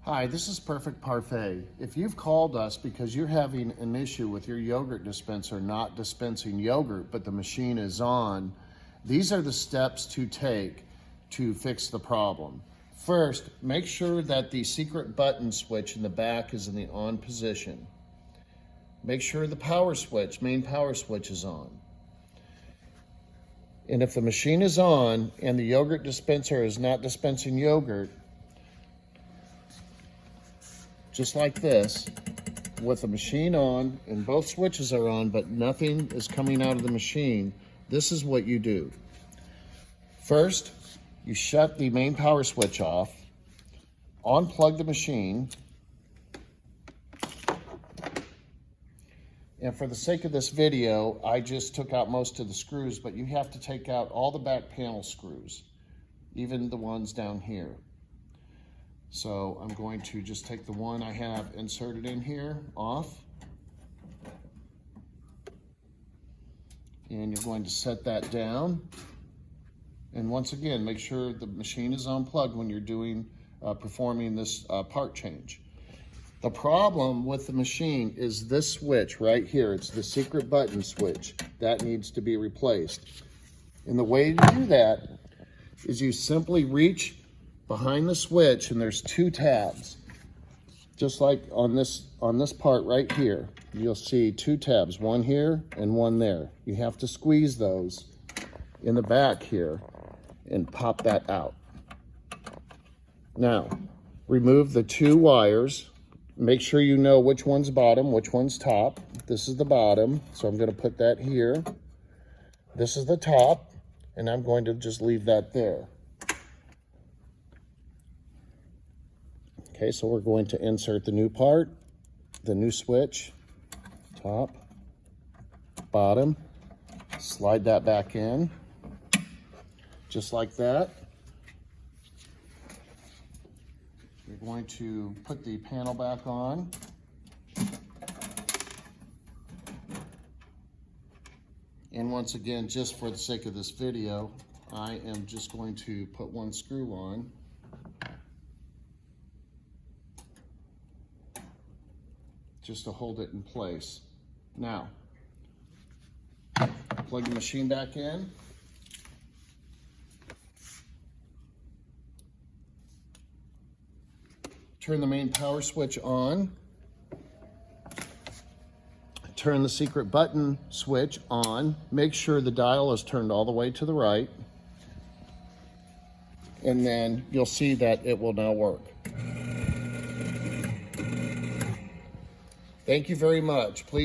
Hi, this is Perfect Parfait. If you've called us because you're having an issue with your yogurt dispenser not dispensing yogurt, but the machine is on, these are the steps to take to fix the problem. First, make sure that the secret button switch in the back is in the on position. Make sure the power switch, main power switch, is on. And if the machine is on and the yogurt dispenser is not dispensing yogurt, just like this, with the machine on and both switches are on, but nothing is coming out of the machine, this is what you do. First, you shut the main power switch off, unplug the machine, and for the sake of this video, I just took out most of the screws, but you have to take out all the back panel screws, even the ones down here. So I'm going to just take the one I have inserted in here off. And you're going to set that down. And once again, make sure the machine is unplugged when you're performing this part change. The problem with the machine is this switch right here. It's the secret button switch. That needs to be replaced. And the way to do that is you simply reach behind the switch, and there's two tabs. Just like on this part right here, you'll see two tabs, one here and one there. You have to squeeze those in the back here and pop that out. Now, remove the two wires. Make sure you know which one's bottom, which one's top. This is the bottom, so I'm going to put that here. This is the top, and I'm going to just leave that there. Okay, so we're going to insert the new part, the new switch, top, bottom, slide that back in, just like that. You're going to put the panel back on. And once again, just for the sake of this video, I am just going to put one screw on. Just to hold it in place. Now, plug the machine back in. Turn the main power switch on. Turn the secret button switch on. Make sure the dial is turned all the way to the right. And then you'll see that it will now work. Thank you very much. Please